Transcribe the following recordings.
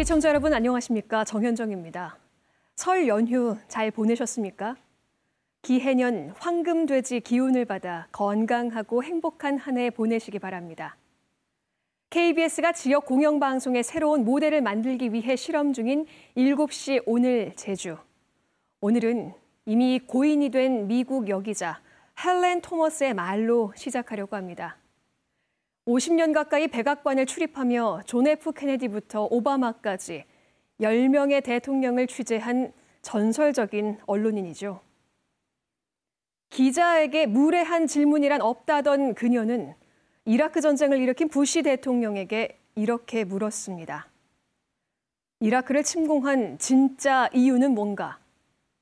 시청자 여러분 안녕하십니까? 정현정입니다. 설 연휴 잘 보내셨습니까? 기해년 황금돼지 기운을 받아 건강하고 행복한 한 해 보내시기 바랍니다. KBS가 지역 공영방송의 새로운 모델을 만들기 위해 실험 중인 7시 오늘 제주. 오늘은 이미 고인이 된 미국 여기자 헬렌 토머스의 말로 시작하려고 합니다. 50년 가까이 백악관을 출입하며 존 F 케네디부터 오바마까지 10명의 대통령을 취재한 전설적인 언론인이죠. 기자에게 무례한 질문이란 없다던 그녀는 이라크 전쟁을 일으킨 부시 대통령에게 이렇게 물었습니다. 이라크를 침공한 진짜 이유는 뭔가?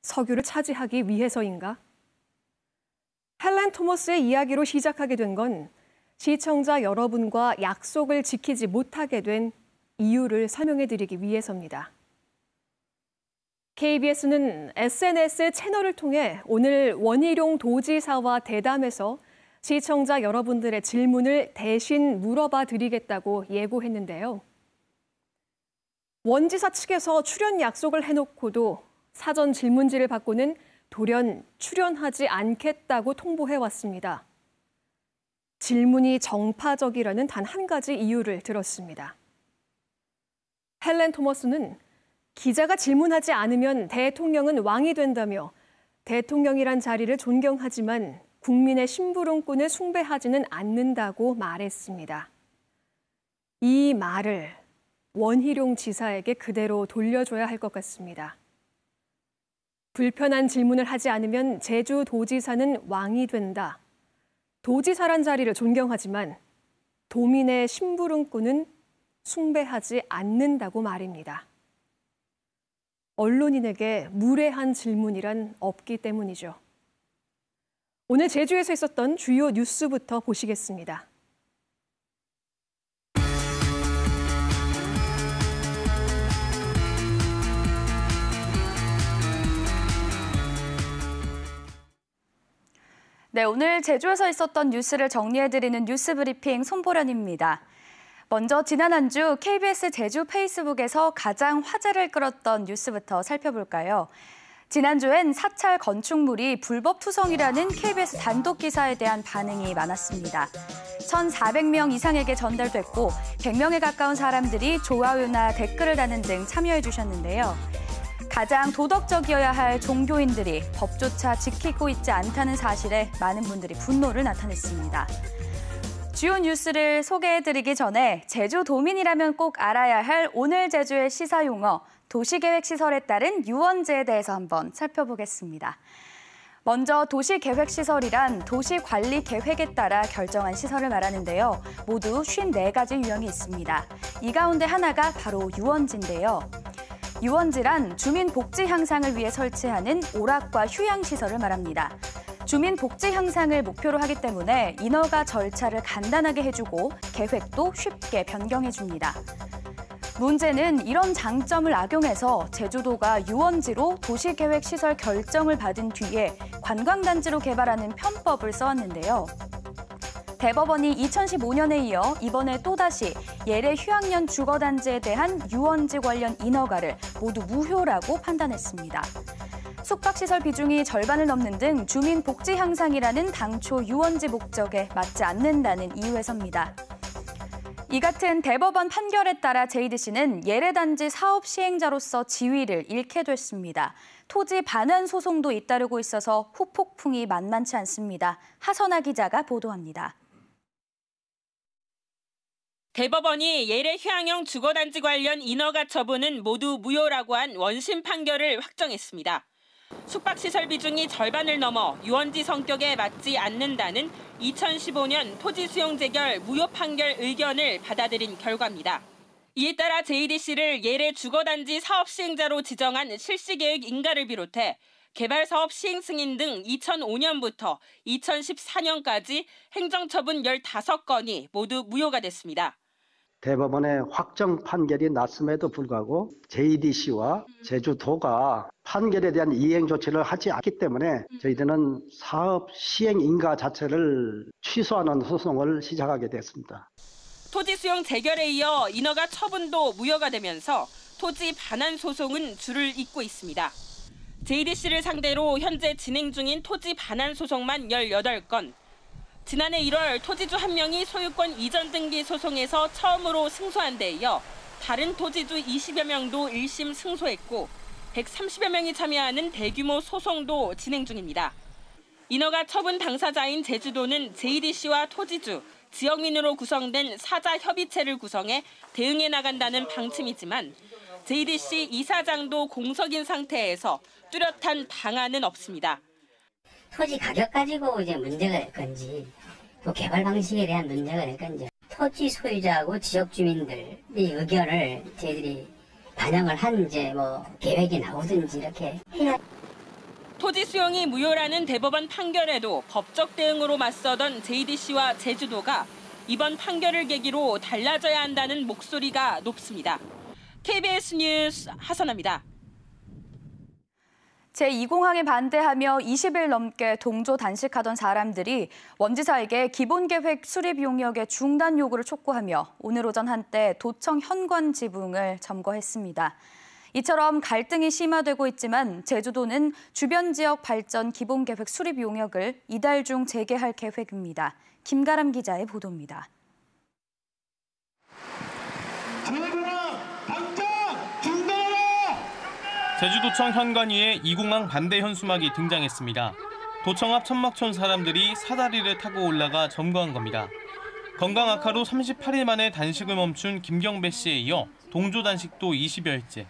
석유를 차지하기 위해서인가? 헬렌 토머스의 이야기로 시작하게 된 건 시청자 여러분과 약속을 지키지 못하게 된 이유를 설명해 드리기 위해서입니다. KBS는 SNS 채널을 통해 오늘 원희룡 도지사와 대담해서 시청자 여러분들의 질문을 대신 물어봐 드리겠다고 예고했는데요. 원 지사 측에서 출연 약속을 해놓고도 사전 질문지를 받고는 돌연 출연하지 않겠다고 통보해왔습니다. 질문이 정파적이라는 단 한 가지 이유를 들었습니다. 헬렌 토머스는 기자가 질문하지 않으면 대통령은 왕이 된다며 대통령이란 자리를 존경하지만 국민의 심부름꾼을 숭배하지는 않는다고 말했습니다. 이 말을 원희룡 지사에게 그대로 돌려줘야 할 것 같습니다. 불편한 질문을 하지 않으면 제주도지사는 왕이 된다. 도지사란 자리를 존경하지만 도민의 심부름꾼은 숭배하지 않는다고 말입니다. 언론인에게 무례한 질문이란 없기 때문이죠. 오늘 제주에서 있었던 주요 뉴스부터 보시겠습니다. 네, 오늘 제주에서 있었던 뉴스를 정리해드리는 뉴스브리핑 손보련입니다. 먼저 지난 한 주 KBS 제주 페이스북에서 가장 화제를 끌었던 뉴스부터 살펴볼까요? 지난주엔 사찰 건축물이 불법 투성이라는 KBS 단독 기사에 대한 반응이 많았습니다. 1,400명 이상에게 전달됐고 100명에 가까운 사람들이 좋아요나 댓글을 다는 등 참여해 주셨는데요. 가장 도덕적이어야 할 종교인들이 법조차 지키고 있지 않다는 사실에 많은 분들이 분노를 나타냈습니다. 주요 뉴스를 소개해드리기 전에 제주도민이라면 꼭 알아야 할 오늘 제주의 시사용어, 도시계획시설에 따른 유원지에 대해서 한번 살펴보겠습니다. 먼저 도시계획시설이란 도시관리계획에 따라 결정한 시설을 말하는데요. 모두 54가지 유형이 있습니다. 이 가운데 하나가 바로 유원지인데요. 유원지란 주민 복지 향상을 위해 설치하는 오락과 휴양시설을 말합니다. 주민 복지 향상을 목표로 하기 때문에 인허가 절차를 간단하게 해주고 계획도 쉽게 변경해줍니다. 문제는 이런 장점을 악용해서 제주도가 유원지로 도시계획시설 결정을 받은 뒤에 관광단지로 개발하는 편법을 써왔는데요. 대법원이 2015년에 이어 이번에 또다시 예래 휴양연 주거단지에 대한 유원지 관련 인허가를 모두 무효라고 판단했습니다. 숙박시설 비중이 절반을 넘는 등 주민 복지 향상이라는 당초 유원지 목적에 맞지 않는다는 이유에서입니다. 이 같은 대법원 판결에 따라 JDC는 예래단지 사업 시행자로서 지위를 잃게 됐습니다. 토지 반환 소송도 잇따르고 있어서 후폭풍이 만만치 않습니다. 하선아 기자가 보도합니다. 대법원이 예래 휴양형 주거단지 관련 인허가 처분은 모두 무효라고 한 원심 판결을 확정했습니다. 숙박시설 비중이 절반을 넘어 유원지 성격에 맞지 않는다는 2015년 토지수용재결 무효 판결 의견을 받아들인 결과입니다. 이에 따라 JDC를 예래 주거단지 사업 시행자로 지정한 실시계획 인가를 비롯해 개발사업 시행 승인 등 2005년부터 2014년까지 행정처분 15건이 모두 무효가 됐습니다. 대법원의 확정 판결이 났음에도 불구하고 JDC와 제주도가 판결에 대한 이행 조치를 하지 않기 때문에 저희들은 사업 시행 인가 자체를 취소하는 소송을 시작하게 됐습니다. 토지 수용 재결에 이어 인허가 처분도 무효가 되면서 토지 반환 소송은 줄을 잇고 있습니다. JDC를 상대로 현재 진행 중인 토지 반환 소송만 18건. 지난해 1월 토지주 1명이 소유권 이전 등기 소송에서 처음으로 승소한 데 이어 다른 토지주 20여 명도 1심 승소했고 130여 명이 참여하는 대규모 소송도 진행 중입니다. 인허가 처분 당사자인 제주도는 JDC와 토지주, 지역민으로 구성된 사자 협의체를 구성해 대응해 나간다는 방침이지만 JDC 이사장도 공석인 상태에서 뚜렷한 방안은 없습니다. 토지 가격 가지고 이제 문제가 될 건지, 또 개발 방식에 대한 문제가 될 건지, 토지 소유자하고 지역 주민들의 의견을 저희들이 반영을 한 이제 계획이 나오든지 이렇게 해야. 토지 수용이 무효라는 대법원 판결에도 법적 대응으로 맞서던 JDC와 제주도가 이번 판결을 계기로 달라져야 한다는 목소리가 높습니다. KBS 뉴스 하선아입니다. 제2공항에 반대하며 20일 넘게 동조 단식하던 사람들이 원지사에게 기본계획 수립 용역의 중단 요구를 촉구하며 오늘 오전 한때 도청 현관 지붕을 점거했습니다. 이처럼 갈등이 심화되고 있지만 제주도는 주변 지역 발전 기본계획 수립 용역을 이달 중 재개할 계획입니다. 김가람 기자의 보도입니다. 제주도청 현관 위에 2공항 반대 현수막이 등장했습니다. 도청 앞 천막촌 사람들이 사다리를 타고 올라가 점거한 겁니다. 건강 악화로 38일 만에 단식을 멈춘 김경배 씨에 이어 동조 단식도 20여일째.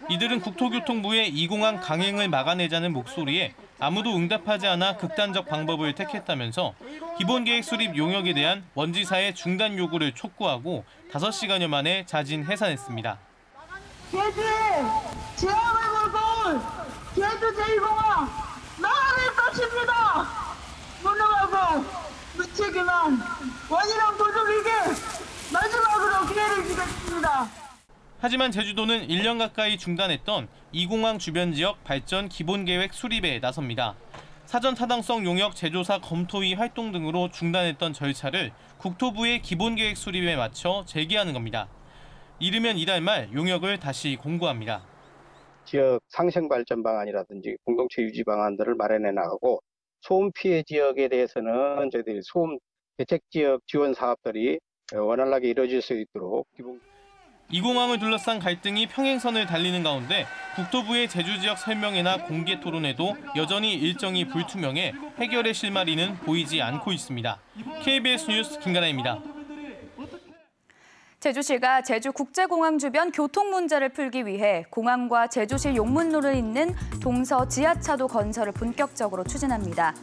이들은 국토교통부의 2공항 강행을 막아내자는 목소리에 아무도 응답하지 않아 극단적 방법을 택했다면서 기본계획 수립 용역에 대한 원지사의 중단 요구를 촉구하고 5시간여 만에 자진 해산했습니다. 제주의 지향을 걸고 제주 제2공항 나가릴 것입니다. 무능하고 무책임한 원희룡 도둑에게 마지막으로 기회를 주겠습니다. 하지만 제주도는 1년 가까이 중단했던 2공항 주변 지역 발전 기본계획 수립에 나섭니다. 사전 타당성 용역 제조사 검토위 활동 등으로 중단했던 절차를 국토부의 기본계획 수립에 맞춰 재개하는 겁니다. 이르면 이달 말 용역을 다시 공고합니다. 지역 상생 발전 방안이라든지 공동체 유지 방안들을 마련해 나가고 소음 피해 지역에 대해서는 저희들이 소음 대책 지역 지원 사업들이 원활하게 이루어질 수 있도록 2공항을 둘러싼 갈등이 평행선을 달리는 가운데 국토부의 제주 지역 설명회나 공개 토론에도 여전히 일정이 불투명해 해결의 실마리는 보이지 않고 있습니다. KBS 뉴스 김가나입니다. 제주시가 제주국제공항 주변 교통 문제를 풀기 위해 공항과 제주시 용문로를 잇는 동서 지하차도 건설을 본격적으로 추진합니다.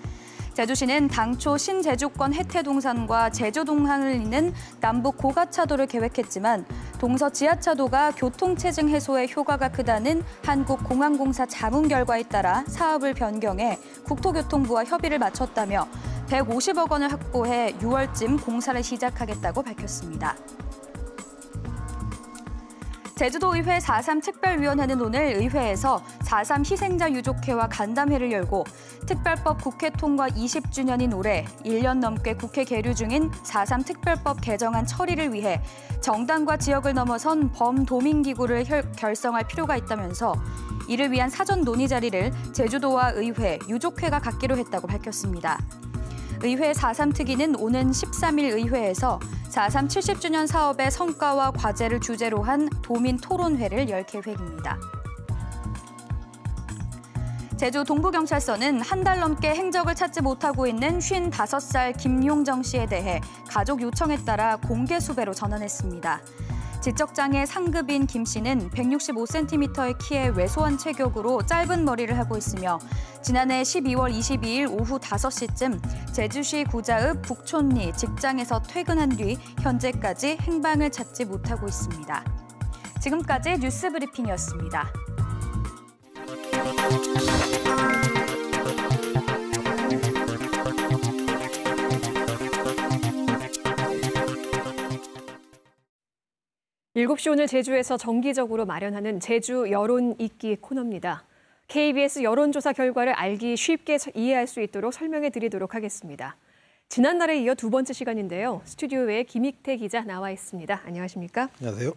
제주시는 당초 신제주권 해태동산과 제주동항을 잇는 남북 고가차도를 계획했지만 동서 지하차도가 교통체증 해소에 효과가 크다는 한국공항공사 자문 결과에 따라 사업을 변경해 국토교통부와 협의를 마쳤다며 150억 원을 확보해 6월쯤 공사를 시작하겠다고 밝혔습니다. 제주도의회 4.3 특별위원회는 오늘 의회에서 4.3 희생자 유족회와 간담회를 열고 특별법 국회 통과 20주년인 올해 1년 넘게 국회 계류 중인 4.3 특별법 개정안 처리를 위해 정당과 지역을 넘어선 범도민기구를 결성할 필요가 있다면서 이를 위한 사전 논의 자리를 제주도와 의회, 유족회가 갖기로 했다고 밝혔습니다. 의회 4.3 특위는 오는 13일 의회에서 4.3 70주년 사업의 성과와 과제를 주제로 한 도민 토론회를 열 계획입니다. 제주 동부경찰서는 한 달 넘게 행적을 찾지 못하고 있는 55살 김용정 씨에 대해 가족 요청에 따라 공개 수배로 전환했습니다. 지적장애 상급인 김 씨는 165cm의 키에 왜소한 체격으로 짧은 머리를 하고 있으며 지난해 12월 22일 오후 5시쯤 제주시 구자읍 북촌리 직장에서 퇴근한 뒤 현재까지 행방을 찾지 못하고 있습니다. 지금까지 뉴스 브리핑이었습니다. 일곱 시 오늘 제주에서 정기적으로 마련하는 제주 여론 읽기 코너입니다. KBS 여론조사 결과를 알기 쉽게 이해할 수 있도록 설명해 드리도록 하겠습니다. 지난달에 이어 두 번째 시간인데요. 스튜디오에 김익태 기자 나와 있습니다. 안녕하십니까? 안녕하세요.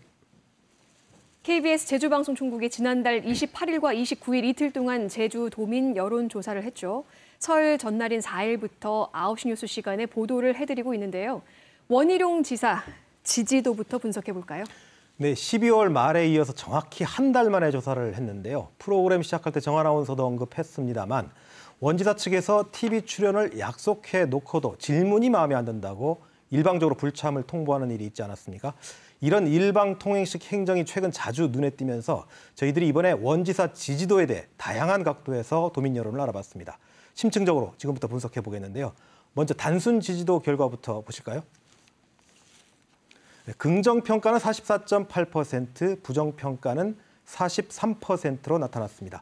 KBS 제주방송총국이 지난달 28일과 29일 이틀 동안 제주 도민 여론조사를 했죠. 설 전날인 4일부터 9시 뉴스 시간에 보도를 해드리고 있는데요. 원희룡 지사 지지도부터 분석해 볼까요? 네, 12월 말에 이어서 정확히 한 달 만에 조사를 했는데요. 프로그램 시작할 때 정 아나운서도 언급했습니다만 원지사 측에서 TV 출연을 약속해 놓고도 질문이 마음에 안 든다고 일방적으로 불참을 통보하는 일이 있지 않았습니까? 이런 일방통행식 행정이 최근 자주 눈에 띄면서 저희들이 이번에 원지사 지지도에 대해 다양한 각도에서 도민 여론을 알아봤습니다. 심층적으로 지금부터 분석해 보겠는데요. 먼저 단순 지지도 결과부터 보실까요? 네, 긍정평가는 44.8%, 부정평가는 43%로 나타났습니다.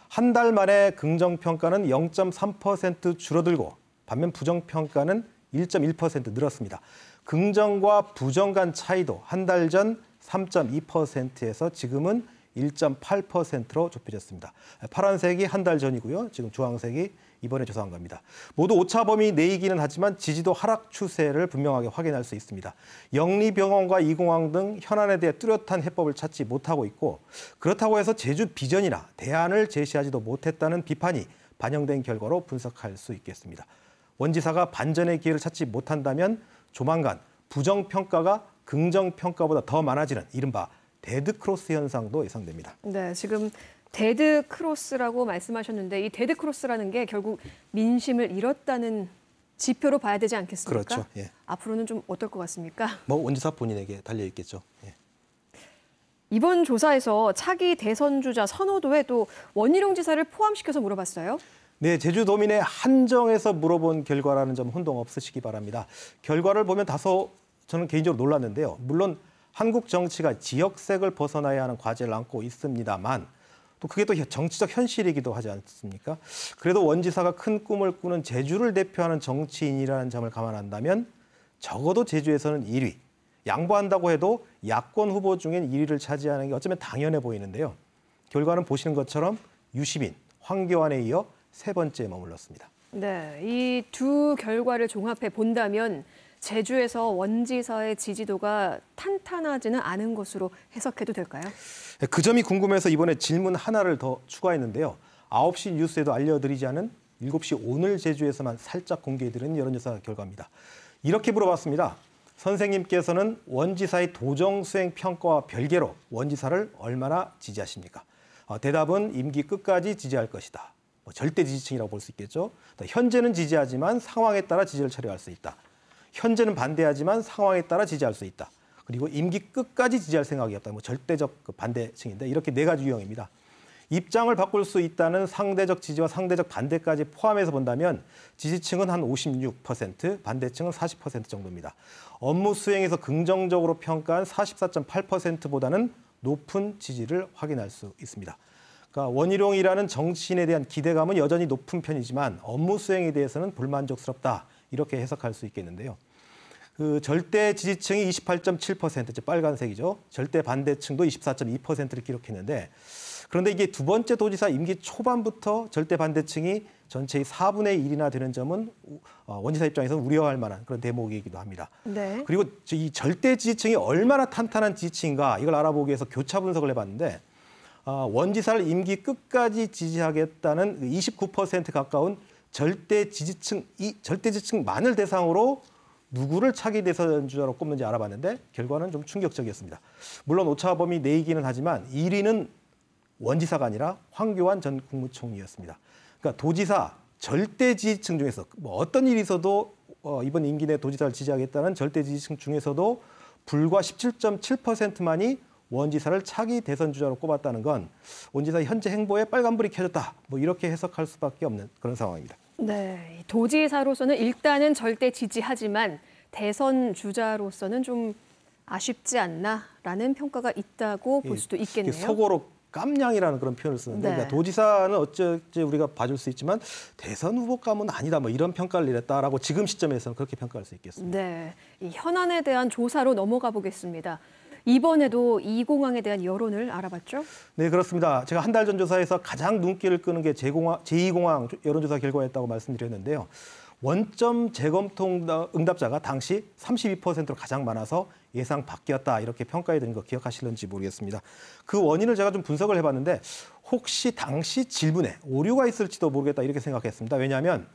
한 달 만에 긍정평가는 0.3% 줄어들고 반면 부정평가는 1.1% 늘었습니다. 긍정과 부정 간 차이도 한 달 전 3.2%에서 지금은 1.8%로 좁혀졌습니다. 파란색이 한 달 전이고요. 지금 주황색이 이번에 조사한 겁니다. 모두 오차 범위 내이기는 하지만 지지도 하락 추세를 분명하게 확인할 수 있습니다. 영리병원과 이공항 등 현안에 대해 뚜렷한 해법을 찾지 못하고 있고 그렇다고 해서 제주 비전이나 대안을 제시하지도 못했다는 비판이 반영된 결과로 분석할 수 있겠습니다. 원지사가 반전의 기회를 찾지 못한다면 조만간 부정평가가 긍정평가보다 더 많아지는 이른바 데드크로스 현상도 예상됩니다. 네, 지금 데드크로스라고 말씀하셨는데 이 데드크로스라는 게 결국 민심을 잃었다는 지표로 봐야 되지 않겠습니까? 그렇죠. 예. 앞으로는 좀 어떨 것 같습니까? 뭐 원지사 본인에게 달려 있겠죠. 예. 이번 조사에서 차기 대선 주자 선호도에 또 원희룡 지사를 포함시켜서 물어봤어요. 네, 제주도민의 한정에서 물어본 결과라는 점 혼동 없으시기 바랍니다. 결과를 보면 다소 저는 개인적으로 놀랐는데요. 물론 한국 정치가 지역색을 벗어나야 하는 과제를 안고 있습니다만 또 그게 또 정치적 현실이기도 하지 않습니까? 그래도 원지사가 큰 꿈을 꾸는 제주를 대표하는 정치인이라는 점을 감안한다면 적어도 제주에서는 1위, 양보한다고 해도 야권 후보 중엔 1위를 차지하는 게 어쩌면 당연해 보이는데요. 결과는 보시는 것처럼 유시민, 황교안에 이어 세 번째에 머물렀습니다. 네, 이 두 결과를 종합해 본다면 제주에서 원지사의 지지도가 탄탄하지는 않은 것으로 해석해도 될까요? 그 점이 궁금해서 이번에 질문 하나를 더 추가했는데요. 9시 뉴스에도 알려드리지 않은 7시 오늘 제주에서만 살짝 공개해드린 여론조사 결과입니다. 이렇게 물어봤습니다. 선생님께서는 원지사의 도정 수행 평가와 별개로 원지사를 얼마나 지지하십니까? 대답은 임기 끝까지 지지할 것이다. 절대 지지층이라고 볼 수 있겠죠. 현재는 지지하지만 상황에 따라 지지를 처리할 수 있다. 현재는 반대하지만 상황에 따라 지지할 수 있다. 그리고 임기 끝까지 지지할 생각이 없다. 절대적 반대층인데 이렇게 네 가지 유형입니다. 입장을 바꿀 수 있다는 상대적 지지와 상대적 반대까지 포함해서 본다면 지지층은 한 56%, 반대층은 40% 정도입니다. 업무 수행에서 긍정적으로 평가한 44.8%보다는 높은 지지를 확인할 수 있습니다. 그러니까 원희룡이라는 정치인에 대한 기대감은 여전히 높은 편이지만 업무 수행에 대해서는 불만족스럽다. 이렇게 해석할 수 있겠는데요. 그 절대 지지층이 28.7%, 빨간색이죠. 절대 반대층도 24.2%를 기록했는데 그런데 이게 두 번째 도지사 임기 초반부터 절대 반대층이 전체의 4분의 1이나 되는 점은 원지사 입장에서는 우려할 만한 그런 대목이기도 합니다. 네. 그리고 이 절대 지지층이 얼마나 탄탄한 지지층인가 이걸 알아보기 위해서 교차 분석을 해봤는데 원지사를 임기 끝까지 지지하겠다는 29% 가까운 절대 지지층만을 대상으로 누구를 차기 대선 주자로 꼽는지 알아봤는데 결과는 좀 충격적이었습니다. 물론 오차 범위 내이기는 하지만 1위는 원지사가 아니라 황교안 전 국무총리였습니다. 그러니까 도지사 절대 지지층 중에서 어떤 일이 있어도 이번 임기 내 도지사를 지지하겠다는 절대 지지층 중에서도 불과 17.7%만이 원지사를 차기 대선 주자로 꼽았다는 건 원지사 현재 행보에 빨간불이 켜졌다. 이렇게 해석할 수밖에 없는 그런 상황입니다. 네, 도지사로서는 일단은 절대 지지하지만 대선 주자로서는 좀 아쉽지 않나라는 평가가 있다고 볼 수도 있겠네요. 속어로 깜냥이라는 그런 표현을 쓰는데 네. 그러니까 도지사는 어찌 우리가 봐줄 수 있지만 대선 후보감은 아니다. 이런 평가를 내렸다라고 지금 시점에서는 그렇게 평가할 수 있겠습니다. 네, 이 현안에 대한 조사로 넘어가 보겠습니다. 이번에도 이 공항에 대한 여론을 알아봤죠? 네, 그렇습니다. 제가 한 달 전 조사에서 가장 눈길을 끄는 게 제2공항 여론조사 결과였다고 말씀드렸는데요. 원점 재검토 응답자가 당시 32%로 가장 많아서 예상 밖이었다 이렇게 평가해 드린 거 기억하실는지 모르겠습니다. 그 원인을 제가 좀 분석을 해봤는데 혹시 당시 질문에 오류가 있을지도 모르겠다 이렇게 생각했습니다. 왜냐하면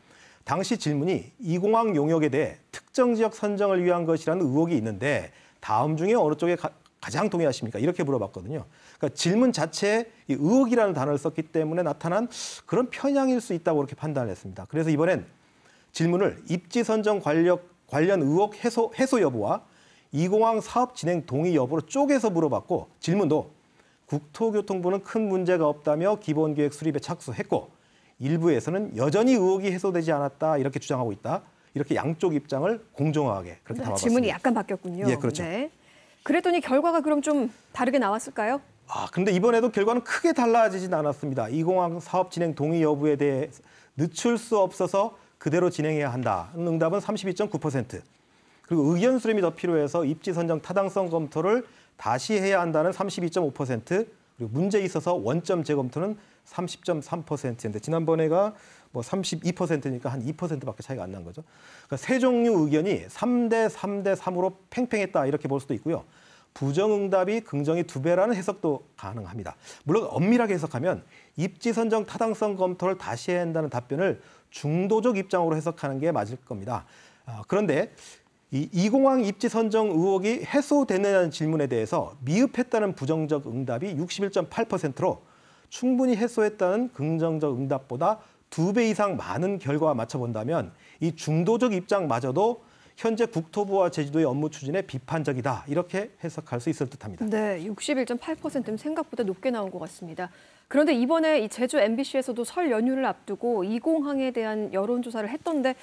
당시 질문이 이공항 용역에 대해 특정 지역 선정을 위한 것이라는 의혹이 있는데 다음 중에 어느 쪽에 가장 동의하십니까? 이렇게 물어봤거든요. 그러니까 질문 자체에 이 의혹이라는 단어를 썼기 때문에 나타난 그런 편향일 수 있다고 그렇게 판단을 했습니다. 그래서 이번엔 질문을 입지 선정 관련 의혹 해소 여부와 이공항 사업 진행 동의 여부로 쪼개서 물어봤고 질문도 국토교통부는 큰 문제가 없다며 기본계획 수립에 착수했고 일부에서는 여전히 의혹이 해소되지 않았다 이렇게 주장하고 있다. 이렇게 양쪽 입장을 공정하게 그렇게 담아봤습니다. 질문이 약간 바뀌었군요. 예, 그렇죠. 네. 그랬더니 결과가 그럼 좀 다르게 나왔을까요? 그런데 이번에도 결과는 크게 달라지진 않았습니다. 이공항 사업 진행 동의 여부에 대해 늦출 수 없어서 그대로 진행해야 한다는 응답은 32.9%. 그리고 의견 수렴이 더 필요해서 입지 선정 타당성 검토를 다시 해야 한다는 32.5%. 그리고 문제 있어서 원점 재검토는 30.3%인데 지난번에가 뭐 32%니까 한 2%밖에 차이가 안 난 거죠. 그러니까 세 종류 의견이 3대 3대 3으로 팽팽했다 이렇게 볼 수도 있고요. 부정응답이 긍정이 2배라는 해석도 가능합니다. 물론 엄밀하게 해석하면 입지 선정 타당성 검토를 다시 해야 한다는 답변을 중도적 입장으로 해석하는 게 맞을 겁니다. 그런데 이 이공항 입지 선정 의혹이 해소됐느냐는 질문에 대해서 미흡했다는 부정적 응답이 61.8%로 충분히 해소했다는 긍정적 응답보다 2배 이상 많은 결과와 맞춰본다면 이 중도적 입장마저도 현재 국토부와 제주도의 업무 추진에 비판적이다 이렇게 해석할 수 있을 듯합니다. 네, 61.8%는 생각보다 높게 나온 것 같습니다. 그런데 이번에 이 제주 MBC에서도 설 연휴를 앞두고 이 공항에 대한 여론조사를 했던데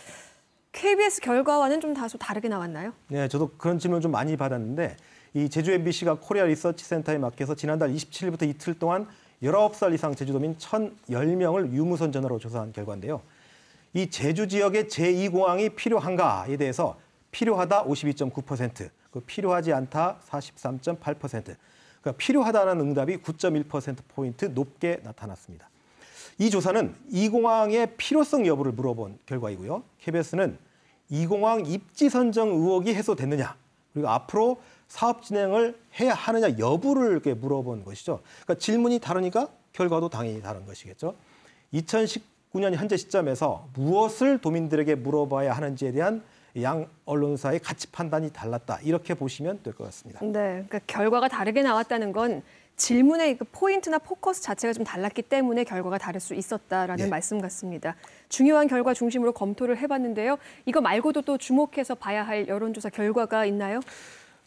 KBS 결과와는 좀 다소 다르게 나왔나요? 네, 저도 그런 질문을 좀 많이 받았는데 이 제주 MBC가 코리아 리서치 센터에 맡겨서 지난달 27일부터 이틀 동안 19살 이상 제주도민 1,010명을 유무선 전화로 조사한 결과인데요. 이 제주 지역의 제2공항이 필요한가에 대해서 필요하다 52.9%, 필요하지 않다 43.8%, 그러니까 필요하다는 응답이 9.1%포인트 높게 나타났습니다. 이 조사는 이 공항의 필요성 여부를 물어본 결과이고요. KBS는 이 공항 입지 선정 의혹이 해소됐느냐, 그리고 앞으로 사업 진행을 해야 하느냐 여부를 이렇게 물어본 것이죠. 그러니까 질문이 다르니까 결과도 당연히 다른 것이겠죠. 2019년 현재 시점에서 무엇을 도민들에게 물어봐야 하는지에 대한 양 언론사의 가치 판단이 달랐다. 이렇게 보시면 될 것 같습니다. 네, 그러니까 결과가 다르게 나왔다는 건 질문의 그 포인트나 포커스 자체가 좀 달랐기 때문에 결과가 다를 수 있었다라는 말씀 같습니다. 중요한 결과 중심으로 검토를 해봤는데요. 이거 말고도 또 주목해서 봐야 할 여론조사 결과가 있나요?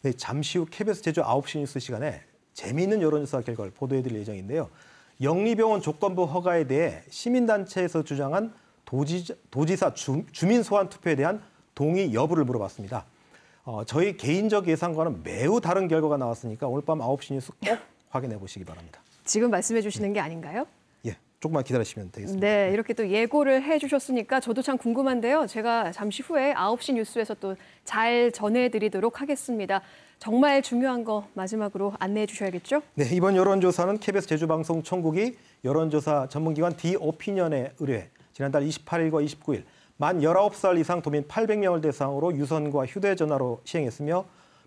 네, 잠시 후 KBS 제주 9시 뉴스 시간에 재미있는 여론조사 결과를 보도해드릴 예정인데요. 영리병원 조건부 허가에 대해 시민단체에서 주장한 도지사 주민 소환 투표에 대한 동의 여부를 물어봤습니다. 저희 개인적 예상과는 매우 다른 결과가 나왔으니까 오늘 밤 9시 뉴스 꼭 확인해 보시기 바랍니다. 지금 말씀해 주시는 게 아닌가요? 예, 조금만 기다리시면 되겠습니다. 네, 이렇게 또 예고를 해주셨으니까 저도 참 궁금한데요. 제가 잠시 후에 9시 뉴스에서 또 잘 전해드리도록 하겠습니다. 정말 중요한 거 마지막으로 안내해 주셔야겠죠? 네, 이번 여론조사는 KBS 제주방송 총국이 여론조사 전문기관 디오피니언에 의뢰해 지난달 28일과 29일 만 19살 이상 도민 800명을 대상으로 유선과 휴대전화로 시행했으며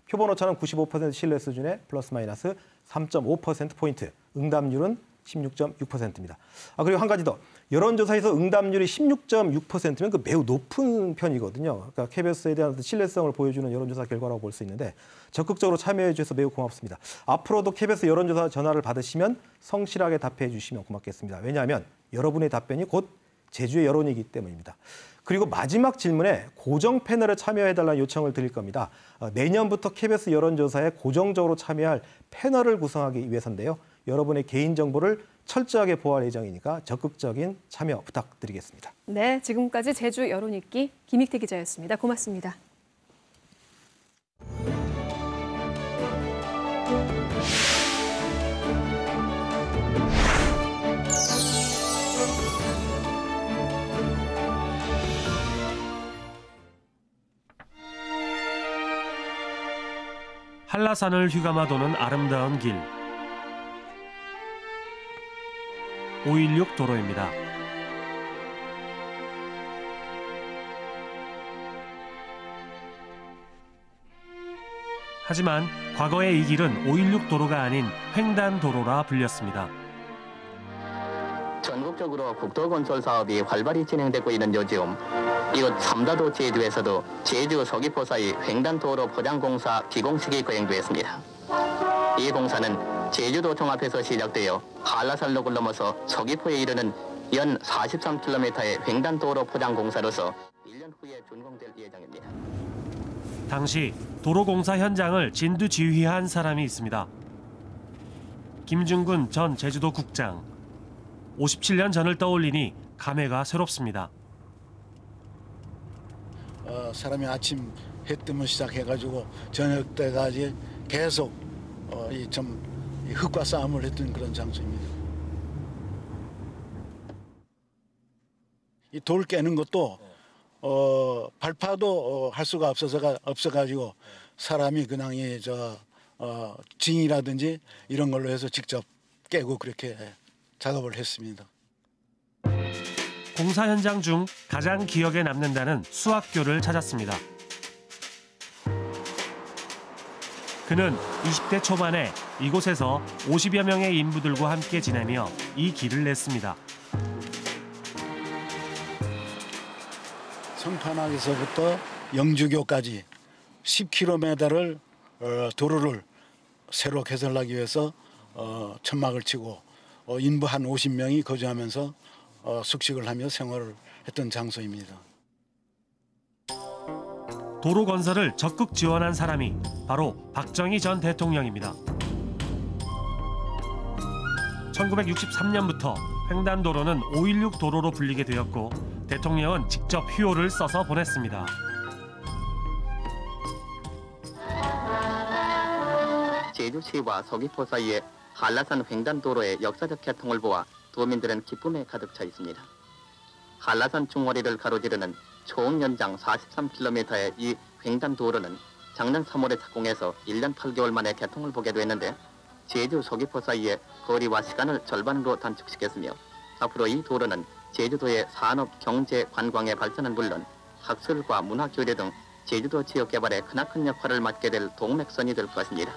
표본 오차는 95% 신뢰 수준의 플러스 마이너스 3.5%포인트, 응답률은 16.6%입니다. 그리고 한 가지 더, 여론조사에서 응답률이 16.6%면 그 매우 높은 편이거든요. 그러니까 KBS에 대한 신뢰성을 보여주는 여론조사 결과라고 볼 수 있는데 적극적으로 참여해 주셔서 매우 고맙습니다. 앞으로도 KBS 여론조사 전화를 받으시면 성실하게 답해 주시면 고맙겠습니다. 왜냐하면 여러분의 답변이 곧 제주의 여론이기 때문입니다. 그리고 마지막 질문에 고정 패널에 참여해달라는 요청을 드릴 겁니다. 내년부터 KBS 여론조사에 고정적으로 참여할 패널을 구성하기 위해서인데요. 여러분의 개인정보를 철저하게 보호할 예정이니까 적극적인 참여 부탁드리겠습니다. 네, 지금까지 제주 여론읽기 김익태 기자였습니다. 고맙습니다. 한라산을 휘감아 도는 아름다운 길 516 도로입니다. 하지만 과거의 이 길은 516 도로가 아닌 횡단도로라 불렸습니다. 전국적으로 국도건설 사업이 활발히 진행되고 있는 요즘 이곳 삼다도 제주에서도 제주 서귀포 사이 횡단도로 포장공사 기공식이 거행되었습니다. 이 공사는 제주도청 앞에서 시작되어 한라산로를 넘어서 서귀포에 이르는 연 43km의 횡단도로 포장공사로서 1년 후에 준공될 예정입니다. 당시 도로공사 현장을 진두지휘한 사람이 있습니다. 김중근 전 제주도 국장. 57년 전을 떠올리니 감회가 새롭습니다. 사람이 아침 해 뜨면 시작해가지고 저녁 때까지 계속 이 흙과 싸움을 했던 그런 장소입니다. 이 돌 깨는 것도 발파도 할 수가 없어가지고 사람이 그냥 징이라든지 이런 걸로 해서 직접 깨고 그렇게 작업을 했습니다. 공사 현장 중 가장 기억에 남는다는 수학교를 찾았습니다. 그는 20대 초반에 이곳에서 50여 명의 인부들과 함께 지내며 이 길을 냈습니다. 성판악에서부터 영주교까지 10km를 도로를 새로 개설하기 위해서 천막을 치고 인부 한 50명이 거주하면서 숙식을 하며 생활을 했던 장소입니다. 도로 건설을 적극 지원한 사람이 바로 박정희 전 대통령입니다. 1963년부터 횡단도로는 516 도로로 불리게 되었고 대통령은 직접 휴호를 써서 보냈습니다. 제주시와 서귀포 사이에 한라산 횡단도로의 역사적 개통을 보아 도민들은 기쁨에 가득 차 있습니다. 한라산 중거리를 가로지르는 총 연장 43km의 이 횡단도로는 작년 3월에 착공해서 1년 8개월 만에 개통을 보게 됐는데 제주 서귀포 사이의 거리와 시간을 절반으로 단축시켰으며 앞으로 이 도로는 제주도의 산업, 경제, 관광의 발전은 물론 학술과 문화 교류 등 제주도 지역 개발에 크나큰 역할을 맡게 될 동맥선이 될 것입니다.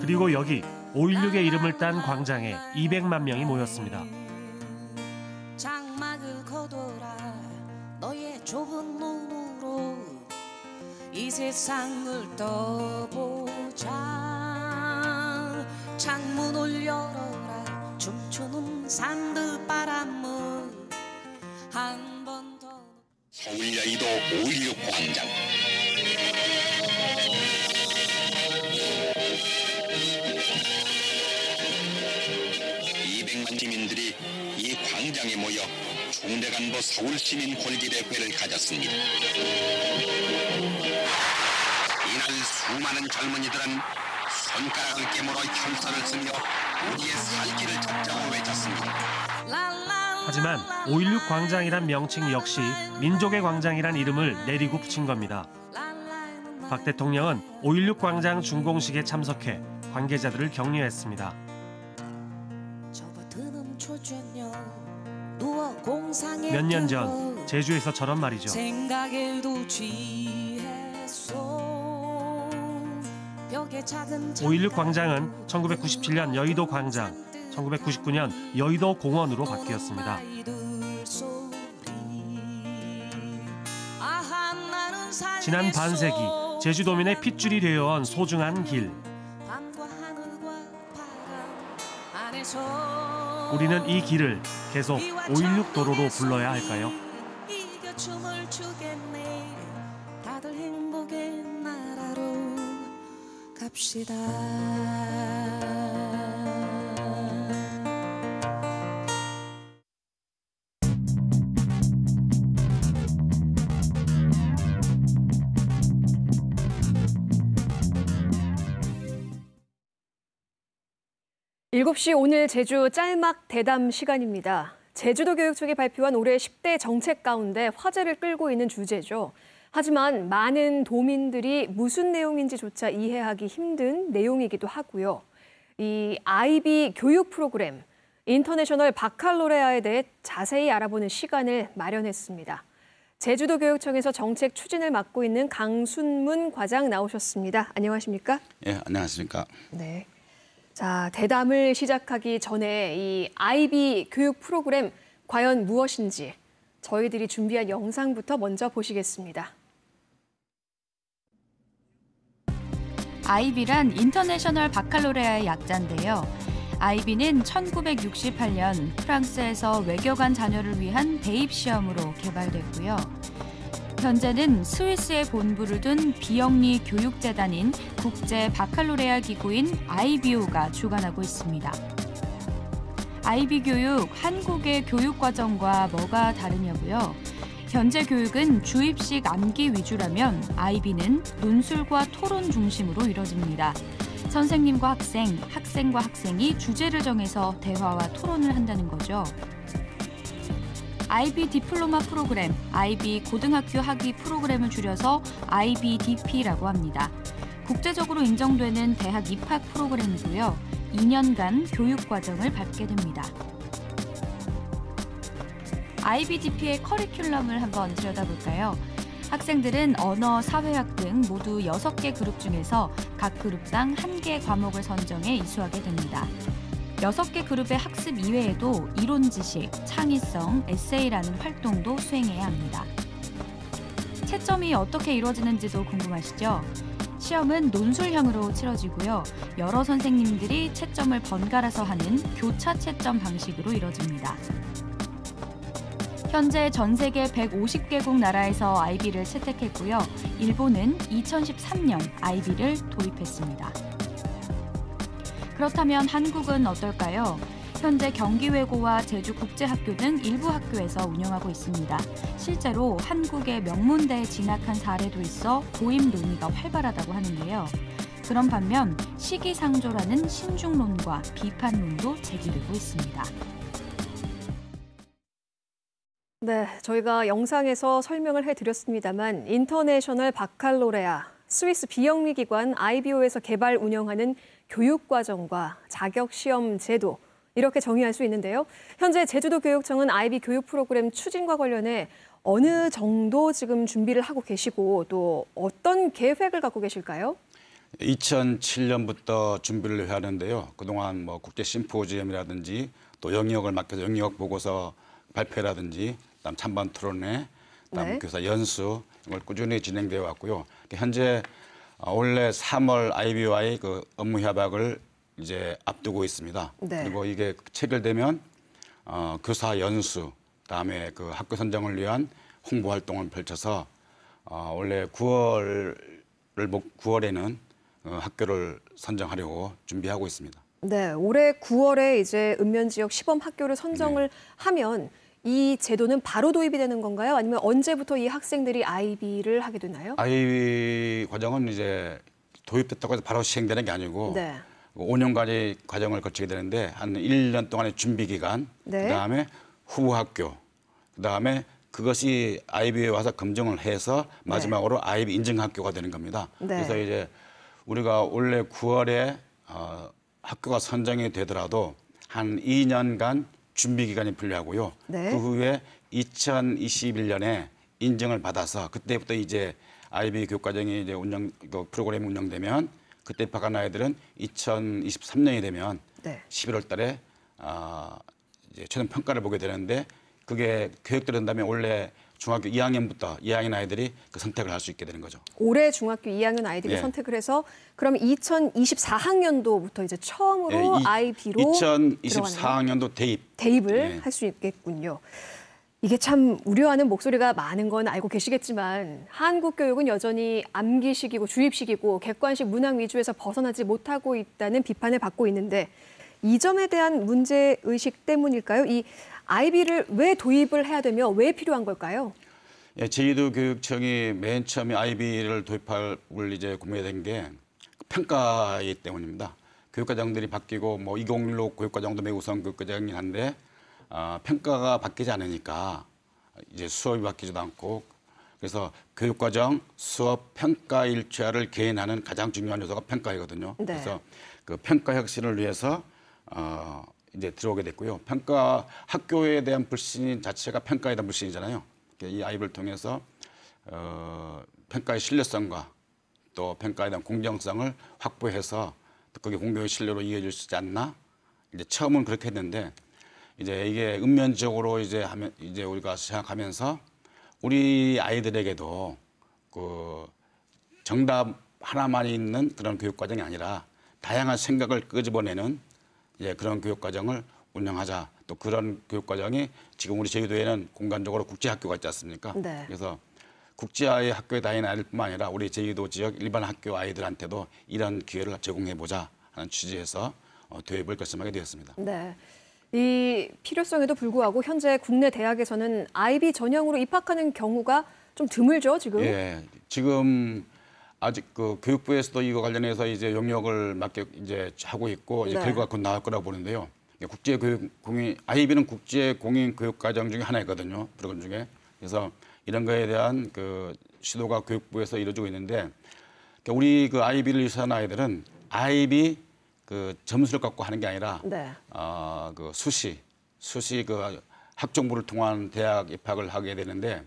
그리고 여기 516의 이름을 딴 광장에 200만 명이 모였습니다. 장막을 걷어라 너의 좁은 눈으로 이 세상을 떠보자. 창문을 열어라 춤추는 산들바람을 한 번 더. 서울 여의도 516 광장. 시민들이 이 광장에 모여 중대간부 서울시민 골기대회를 가졌습니다. 이날 수많은 젊은이들은 손가락을 깨물어 혈서를 쓰며 우리의 살 길을 찾자고 외쳤습니다. 하지만 516 광장이란 명칭 역시 민족의 광장이란 이름을 내리고 붙인 겁니다. 박 대통령은 516 광장 준공식에 참석해 관계자들을 격려했습니다. 몇 년 전 제주에서 저런 말이죠. 516 광장은 1997년 여의도 광장, 1999년 여의도 공원으로 바뀌었습니다. 지난 반세기 제주도민의 핏줄이 되어온 소중한 길. 우리는 이 길을 계속 516 도로로 불러야 할까요? 춤을 추겠네. 다들 행복의 나라로 갑시다. 일곱 시 오늘 제주 짤막 대담 시간입니다. 제주도 교육청이 발표한 올해 10대 정책 가운데 화제를 끌고 있는 주제죠. 하지만 많은 도민들이 무슨 내용인지조차 이해하기 힘든 내용이기도 하고요. 이 IB 교육 프로그램, 인터내셔널 바칼로레아에 대해 자세히 알아보는 시간을 마련했습니다. 제주도 교육청에서 정책 추진을 맡고 있는 강순문 과장 나오셨습니다. 안녕하십니까? 예, 안녕하십니까? 네. 자, 대담을 시작하기 전에 이 IB 교육 프로그램 과연 무엇인지 저희들이 준비한 영상부터 먼저 보시겠습니다. IB란 인터내셔널 바칼로레아의 약자인데요. IB는 1968년 프랑스에서 외교관 자녀를 위한 대입 시험으로 개발됐고요. 현재는 스위스에 본부를 둔 비영리 교육재단인 국제 바칼로레아 기구인 IBO가 주관하고 있습니다. IB 교육, 한국의 교육 과정과 뭐가 다르냐고요? 현재 교육은 주입식 암기 위주라면 IB는 논술과 토론 중심으로 이뤄집니다. 선생님과 학생, 학생과 학생이 주제를 정해서 대화와 토론을 한다는 거죠. IB 디플로마 프로그램, IB 고등학교 학위 프로그램을 줄여서 IBDP라고 합니다. 국제적으로 인정되는 대학 입학 프로그램이고요. 2년간 교육 과정을 밟게 됩니다. IBDP의 커리큘럼을 한번 들여다볼까요? 학생들은 언어, 사회학 등 모두 6개 그룹 중에서 각 그룹당 1개 과목을 선정해 이수하게 됩니다. 6개 그룹의 학습 이외에도 이론 지식, 창의성, 에세이라는 활동도 수행해야 합니다. 채점이 어떻게 이루어지는지도 궁금하시죠? 시험은 논술형으로 치러지고요. 여러 선생님들이 채점을 번갈아서 하는 교차 채점 방식으로 이뤄집니다. 현재 전 세계 150개국 나라에서 IB를 채택했고요. 일본은 2013년 IB를 도입했습니다. 그렇다면 한국은 어떨까요? 현재 경기외고와 제주국제학교 등 일부 학교에서 운영하고 있습니다. 실제로 한국의 명문대에 진학한 사례도 있어 도입 논의가 활발하다고 하는데요. 그런 반면 시기상조라는 신중론과 비판론도 제기되고 있습니다. 네, 저희가 영상에서 설명을 해드렸습니다만 인터내셔널 바칼로레아, 스위스 비영리 기관 IBO에서 개발 운영하는 교육과정과 자격시험 제도 이렇게 정의할 수 있는데요. 현재 제주도 교육청은 IB 교육 프로그램 추진과 관련해 어느 정도 지금 준비를 하고 계시고 또 어떤 계획을 갖고 계실까요? 2007년부터 준비를 해야 하는데요. 그동안 뭐 국제 심포지엄이라든지 또 영역을 맡겨서 영역 보고서 발표라든지 그다음 찬반 토론회, 그다음 교사 연수 이걸 꾸준히 진행되어 왔고요. 현재 올해 3월 IB와의 그 업무 협약을 이제 앞두고 있습니다. 네. 그리고 이게 체결되면 교사 연수, 그다음에 그 학교 선정을 위한 홍보 활동을 펼쳐서 원래 9월에는 학교를 선정하려고 준비하고 있습니다. 네, 올해 9월에 이제 읍면 지역 시범 학교를 선정을 하면 이 제도는 바로 도입이 되는 건가요? 아니면 언제부터 이 학생들이 IB를 하게 되나요? IB 과정은 이제 도입됐다고 해서 바로 시행되는 게 아니고 5년간의 과정을 거치게 되는데 한 1년 동안의 준비 기간, 그다음에 후보 학교, 그다음에 그것이 IB에 와서 검증을 해서 마지막으로 IB 인증 학교가 되는 겁니다. 그래서 이제 우리가 올해 9월에 학교가 선정이 되더라도 한 2년간 준비 기간이 필요하고요. 그 후에 2021년에 인증을 받아서 그때부터 이제 IB 교육과정이 이제 그 프로그램이 운영되면 그때 입학한 아이들은 2023년이 되면 11월 달에 이제 최종 평가를 보게 되는데 그게 계획된다면 원래 중학교 2학년부터 2학년 아이들이 그 선택을 할 수 있게 되는 거죠. 올해 중학교 2학년 아이들이 선택을 해서 그럼 2024학년도부터 이제 처음으로 IB로 2024학년도 대입을 할 수 있겠군요. 이게 참 우려하는 목소리가 많은 건 알고 계시겠지만 한국 교육은 여전히 암기식이고 주입식이고 객관식 문항 위주에서 벗어나지 못하고 있다는 비판을 받고 있는데 이 점에 대한 문제의식 때문일까요? 이 IB를 왜 도입을 해야 되며 왜 필요한 걸까요? 예, 제주도 교육청이 맨 처음에 IB를 도입할 이제 고민된 게 평가이기 때문입니다. 교육과정들이 바뀌고 뭐 2016 교육과정도 매우 우선 교육과정이긴 한데 평가가 바뀌지 않으니까 이제 수업이 바뀌지도 않고 그래서 교육과정, 수업, 평가 일체화를 개인하는 가장 중요한 요소가 평가이거든요. 그래서 그 평가 혁신을 위해서 이제 들어오게 됐고요. 평가 학교에 대한 불신 자체가 평가에 대한 불신이잖아요. 이 아이비를 통해서 평가의 신뢰성과 또 평가에 대한 공정성을 확보해서 또 그게 공교의 신뢰로 이어질 수 있지 않나? 이제 처음은 그렇게 했는데 이제 이게 읍면적으로 이제 우리가 생각하면서 우리 아이들에게도 그 정답 하나만 있는 그런 교육 과정이 아니라 다양한 생각을 끄집어내는 이제 그런 교육 과정을 운영하자. 또 그런 교육 과정이 지금 우리 제주도에는 공간적으로 국제학교가 있지 않습니까? 네. 그래서 국제화의 학교에 다니는 아이들뿐만 아니라 우리 제주도 지역 일반 학교 아이들한테도 이런 기회를 제공해보자 하는 취지에서 도입을 결심하게 되었습니다. 네. 이 필요성에도 불구하고 현재 국내 대학에서는 아이비 전형으로 입학하는 경우가 좀 드물죠, 지금? 예, 지금 아직 그 교육부에서도 이거 관련해서 이제 용역을 맡게 이제 하고 있고 이제 네. 결과가 곧 나올 거라고 보는데요. 아이비는 국제 공인 교육 과정 중에 하나이거든요, 프로그램 중에. 그래서 이런 거에 대한 그 시도가 교육부에서 이루어지고 있는데, 우리 그 아이비를 유치한 아이들은 아이비 그 점수를 갖고 하는 게 아니라 네. 그 수시 그 학종부를 통한 대학 입학을 하게 되는데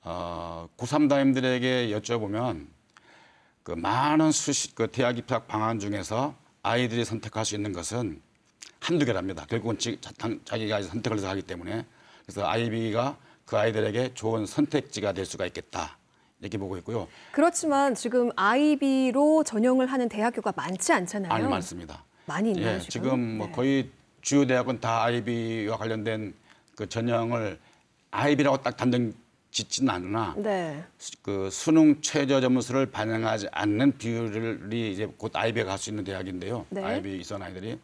고3 담임들에게 여쭤보면 그 많은 수시 그 대학 입학 방안 중에서 아이들이 선택할 수 있는 것은 한두 개랍니다. 결국은 자기가 선택을 해서 하기 때문에. 그래서 아이비가 그 아이들에게 좋은 선택지가 될 수가 있겠다. 이렇게 보고 있고요. 그렇지만 지금 아이비로 전형을 하는 대학교가 많지 않잖아요. 아니, 많습니다. 많이 있나요, 예, 지금? 지금 뭐 네. 거의 주요 대학은 다 아이비와 관련된 그 전형을 아이비라고 딱 단정 짓지는 않으나 네. 그 수능 최저 점수를 반영하지 않는 비율이 이제 곧 아이비가 갈 수 있는 대학인데요. 네. 아이비 이선 아이들이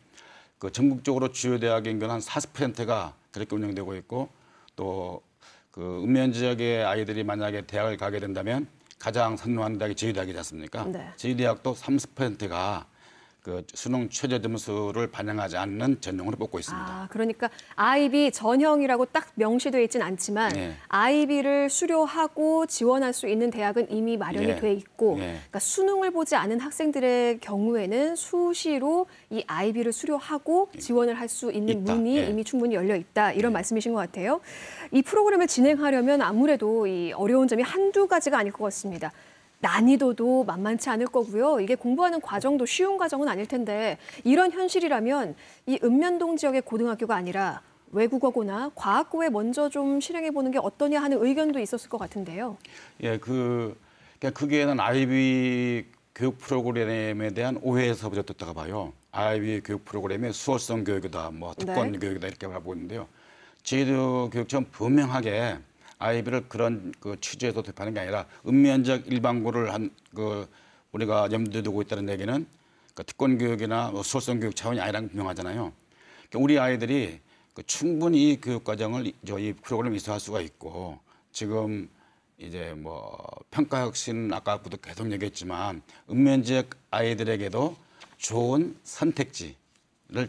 그 전국적으로 주요 대학의 인근 한 40%가 그렇게 운영되고 있고 또 그 읍면 지역의 아이들이 만약에 대학을 가게 된다면 가장 선호하는 대학이 제주대학이지 않습니까? 네. 제주대학도 30%가 그 수능 최저 점수를 반영하지 않는 전형으로 뽑고 있습니다. 아, 그러니까 아이비 전형이라고 딱 명시되어 있지는 않지만 네. 아이비를 수료하고 지원할 수 있는 대학은 이미 마련이 예. 돼 있고 예. 그러니까 수능을 보지 않은 학생들의 경우에는 수시로 이 아이비를 수료하고 지원을 할 수 있는 있다. 문이 예. 이미 충분히 열려 있다. 이런 말씀이신 것 같아요. 이 프로그램을 진행하려면 아무래도 이 어려운 점이 한두 가지가 아닐 것 같습니다. 난이도도 만만치 않을 거고요. 이게 공부하는 과정도 쉬운 과정은 아닐 텐데 이런 현실이라면 이 읍면동 지역의 고등학교가 아니라 외국어고나 과학고에 먼저 좀 실행해 보는 게 어떠냐 하는 의견도 있었을 것 같은데요. 예, 그게는 아이비 교육 프로그램에 대한 오해에서 비롯됐다가 봐요. 아이비 교육 프로그램의 수월성 교육이다, 뭐 특권 네. 교육이다 이렇게 보고 있는데요. 제주도 교육청 분명하게 아이비를 그런 그 취지에서 도입하는 게 아니라 읍면적 일반고를 우리가 염두에 두고 있다는 얘기는 그 특권 교육이나 뭐 수월성 교육 차원이 아니라는 게 분명하잖아요. 그러니까 우리 아이들이 충분히 이 교육 과정을 이 프로그램에 이수할 수가 있고 지금 이제 뭐 평가 혁신 아까부터 계속 얘기했지만 읍면 지역 아이들에게도 좋은 선택지를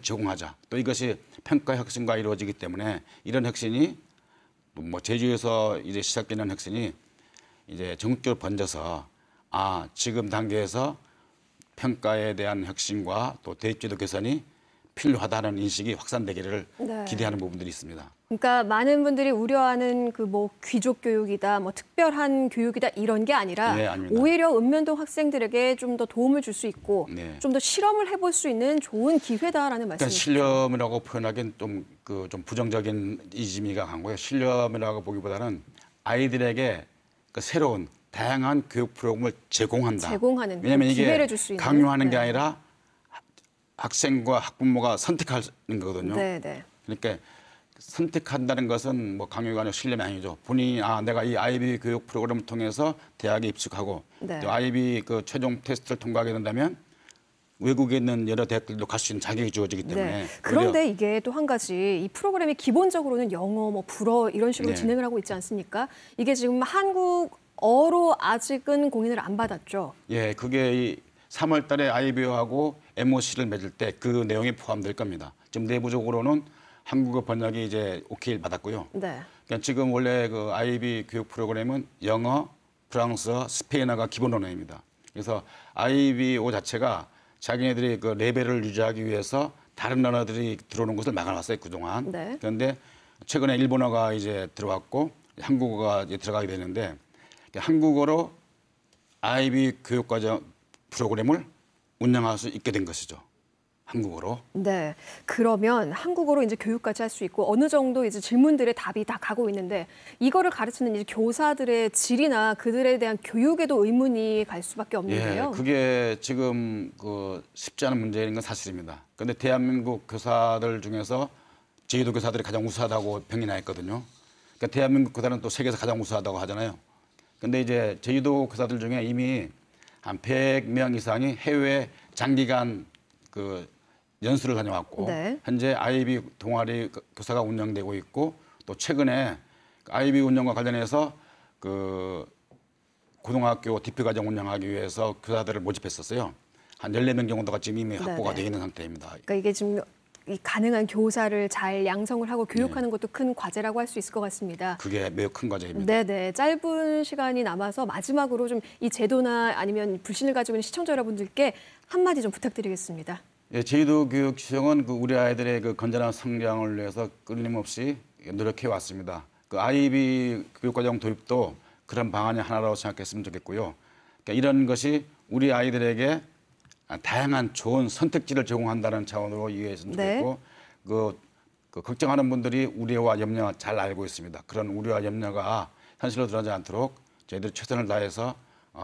제공하자. 또 이것이 평가 혁신과 이루어지기 때문에 이런 혁신이 뭐 제주에서 이제 시작되는 혁신이 이제 전국적으로 번져서 지금 단계에서 평가에 대한 혁신과 또 대입제도 개선이 필요하다는 인식이 확산되기를 네. 기대하는 부분들이 있습니다. 그러니까 많은 분들이 우려하는 그 뭐 귀족 교육이다, 뭐 특별한 교육이다 이런 게 아니라 네, 아닙니다. 오히려 읍면동 학생들에게 좀 더 도움을 줄 수 있고 네. 좀 더 실험을 해볼 수 있는 좋은 기회다라는 그러니까 말씀이시죠. 실험이라고 표현하기엔 좀 부정적인 이미지가 강고요. 실험이라고 보기보다는 아이들에게 그 새로운 다양한 교육 프로그램을 제공한다. 제공하는 왜냐하면 이게 기회를 줄 수 있는. 강요하는 게 네. 아니라 학생과 학부모가 선택하는 거거든요. 네, 네. 그러니까 선택한다는 것은 뭐 강요가 아니라 신뢰이 아니죠. 본인이 내가 이 아이비 교육 프로그램을 통해서 대학에 입학하고 네. 또 아이비 그 최종 테스트를 통과하게 된다면 외국에 있는 여러 대학들도 갈 수 있는 자격이 주어지기 때문에. 네. 그런데 이게 또 한 가지 이 프로그램이 기본적으로는 영어, 뭐 불어 이런 식으로 네. 진행을 하고 있지 않습니까? 이게 지금 한국어로 아직은 공인을 안 받았죠. 예, 그게 이 3월 달에 아이비하고 MOC를 맺을 때 그 내용이 포함될 겁니다. 지금 내부적으로는 한국어 번역이 이제 오케이를 받았고요. 네. 그러니까 지금 원래 그 아이비 교육 프로그램은 영어, 프랑스어, 스페인어가 기본 언어입니다. 그래서 아이비오 자체가 자기네들이 그 레벨을 유지하기 위해서 다른 언어들이 들어오는 것을 막아놨어요 그동안. 네. 그런데 최근에 일본어가 이제 들어왔고 한국어가 이제 들어가게 되는데 한국어로 IB 교육과정 프로그램을 운영할 수 있게 된 것이죠. 한국어로. 네. 그러면 한국어로 이제 교육까지 할 수 있고 어느 정도 이제 질문들의 답이 다 가고 있는데 이거를 가르치는 이제 교사들의 질이나 그들에 대한 교육에도 의문이 갈 수밖에 없는데요. 예, 그게 지금 쉽지 않은 문제인 건 사실입니다. 그런데 대한민국 교사들 중에서 제주도 교사들이 가장 우수하다고 평이 나 있거든요. 그러니까 대한민국 교사는 또 세계에서 가장 우수하다고 하잖아요. 그런데 이제 제주도 교사들 중에 이미 한 100명 이상이 해외 장기간 연수를 다녀왔고 네. 현재 IB 동아리 교사가 운영되고 있고 또 최근에 IB 운영과 관련해서 고등학교 대표과정 운영하기 위해서 교사들을 모집했었어요. 한 14명 정도가 지금 이미 확보가 되어 있는 상태입니다. 그러니까 이게 지금 이 가능한 교사를 잘 양성을 하고 교육하는 것도 큰 과제라고 할 수 있을 것 같습니다. 그게 매우 큰 과제입니다. 네네. 짧은 시간이 남아서 마지막으로 좀 이 제도나 아니면 불신을 가지고 있는 시청자 여러분들께 한마디 좀 부탁드리겠습니다. 예, 제주도 교육시청은 우리 아이들의 건전한 성장을 위해서 끊임없이 노력해 왔습니다. IB 교육과정 도입도 그런 방안이 하나라고 생각했으면 좋겠고요. 그러니까 이런 것이 우리 아이들에게 다양한 좋은 선택지를 제공한다는 차원으로 이해했으면 좋겠고 걱정하는 분들이 우려와 염려 잘 알고 있습니다. 그런 우려와 염려가 현실로 드러나지 않도록 저희들이 최선을 다해서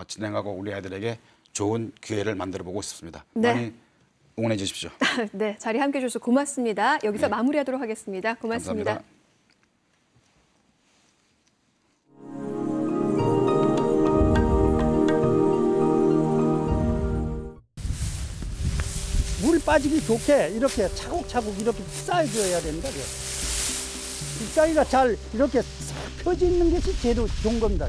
진행하고 우리 아이들에게 좋은 기회를 만들어 보고 싶습니다. 네. 많이 응원해 주십시오. 네, 자리 함께 해주셔서 고맙습니다. 여기서 마무리하도록 하겠습니다. 고맙습니다. 감사합니다. 물이 빠지기 좋게 이렇게 차곡차곡 이렇게 쌓여줘야 된다. 빗가위가 잘 이렇게 싹 펴져 있는 것이 제일 좋은 겁니다.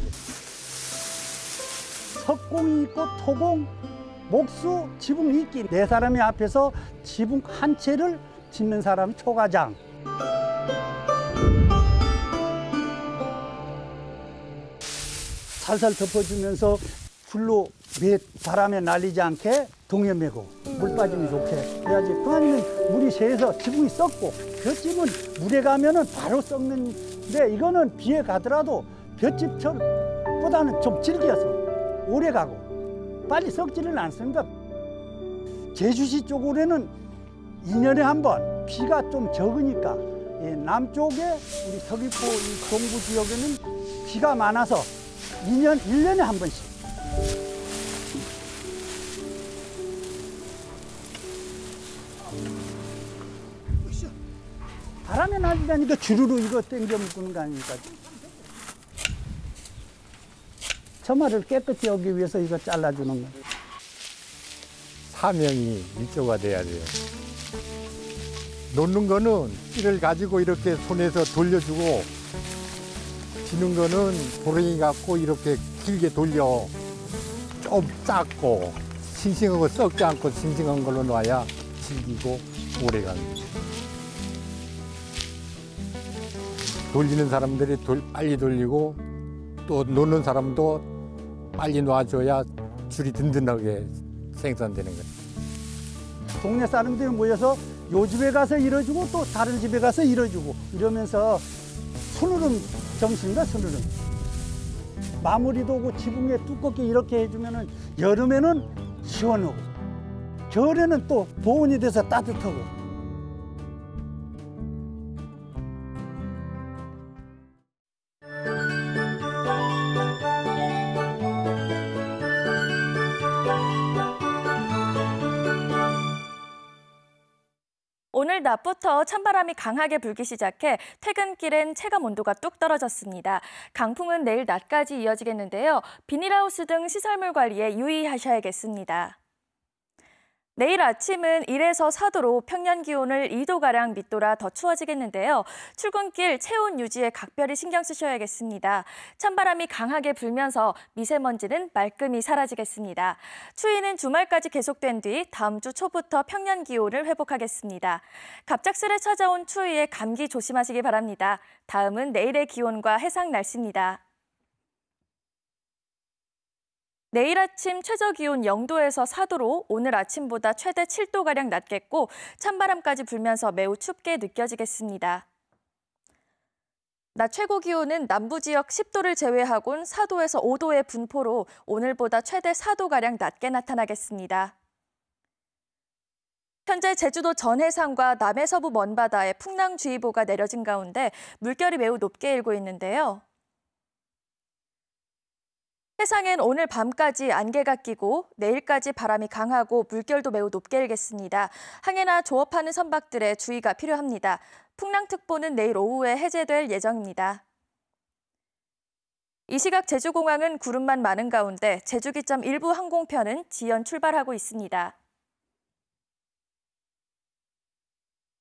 석공이 있고 토공, 목수, 지붕이 있기. 네 사람이 앞에서 지붕 한 채를 짓는 사람이 초가장. 살살 덮어주면서 불로 바람에 날리지 않게 동여매고 물 빠짐이 좋게 해야지. 그 아니면 물이 새서 지붕이 썩고 볏집은 물에 가면은 바로 썩는데 이거는 비에 가더라도 볏집보다는 좀 질겨서 오래 가고 빨리 썩지는 않습니다. 제주시 쪽으로는 2년에 한 번 비가 좀 적으니까 남쪽에 우리 서귀포 이 동부 지역에는 비가 많아서 1년에 한 번씩. 바람에 날리다니까 주르르 이거 땡겨 묶는 거 아닙니까? 처마를 깨끗이 하기 위해서 이거 잘라주는 거예요. 사명이 일조가 돼야 돼요. 놓는 거는 띠를 가지고 이렇게 손에서 돌려주고 지는 거는 도랭이 갖고 이렇게 길게 돌려 좀 작고 싱싱한 거 썩지 않고 싱싱한 걸로 놔야 질기고 오래 갑니다. 돌리는 사람들이 빨리 돌리고 또 놓는 사람도 빨리 놔줘야 줄이 든든하게 생산되는 거예요. 동네 사람들이 모여서 요 집에 가서 이뤄주고 또 다른 집에 가서 이뤄주고 이러면서 손으름 정신과 손으름. 마무리도 오고 지붕에 두껍게 이렇게 해주면은 여름에는 시원하고 겨울에는 또 보온이 돼서 따뜻하고. 오늘 낮부터 찬바람이 강하게 불기 시작해 퇴근길엔 체감 온도가 뚝 떨어졌습니다. 강풍은 내일 낮까지 이어지겠는데요. 비닐하우스 등 시설물 관리에 유의하셔야겠습니다. 내일 아침은 1에서 4도로 평년 기온을 2도가량 밑돌아 더 추워지겠는데요. 출근길 체온 유지에 각별히 신경 쓰셔야겠습니다. 찬바람이 강하게 불면서 미세먼지는 말끔히 사라지겠습니다. 추위는 주말까지 계속된 뒤 다음 주 초부터 평년 기온을 회복하겠습니다. 갑작스레 찾아온 추위에 감기 조심하시기 바랍니다. 다음은 내일의 기온과 해상 날씨입니다. 내일 아침 최저기온 0도에서 4도로 오늘 아침보다 최대 7도가량 낮겠고 찬바람까지 불면서 매우 춥게 느껴지겠습니다. 낮 최고 기온은 남부 지역 10도를 제외하곤 4도에서 5도의 분포로 오늘보다 최대 4도가량 낮게 나타나겠습니다. 현재 제주도 전해상과 남해서부 먼바다에 풍랑주의보가 내려진 가운데 물결이 매우 높게 일고 있는데요. 해상엔 오늘 밤까지 안개가 끼고 내일까지 바람이 강하고 물결도 매우 높게 일겠습니다. 항해나 조업하는 선박들의 주의가 필요합니다. 풍랑특보는 내일 오후에 해제될 예정입니다. 이 시각 제주공항은 구름만 많은 가운데 제주기점 일부 항공편은 지연 출발하고 있습니다.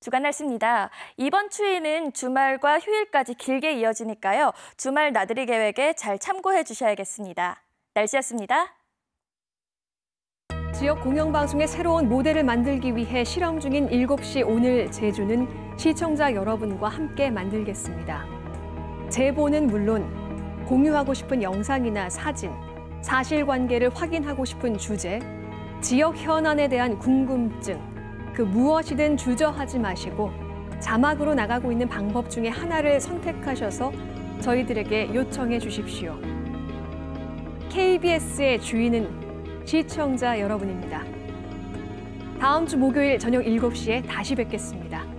주간 날씨입니다. 이번 추위는 주말과 휴일까지 길게 이어지니까요. 주말 나들이 계획에 잘 참고해 주셔야겠습니다. 날씨였습니다. 지역 공영방송의 새로운 모델을 만들기 위해 실험 중인 7시 오늘 제주는 시청자 여러분과 함께 만들겠습니다. 제보는 물론 공유하고 싶은 영상이나 사진, 사실관계를 확인하고 싶은 주제, 지역 현안에 대한 궁금증, 그 무엇이든 주저하지 마시고 자막으로 나가고 있는 방법 중에 하나를 선택하셔서 저희들에게 요청해 주십시오. KBS의 주인은 시청자 여러분입니다. 다음 주 목요일 저녁 7시에 다시 뵙겠습니다.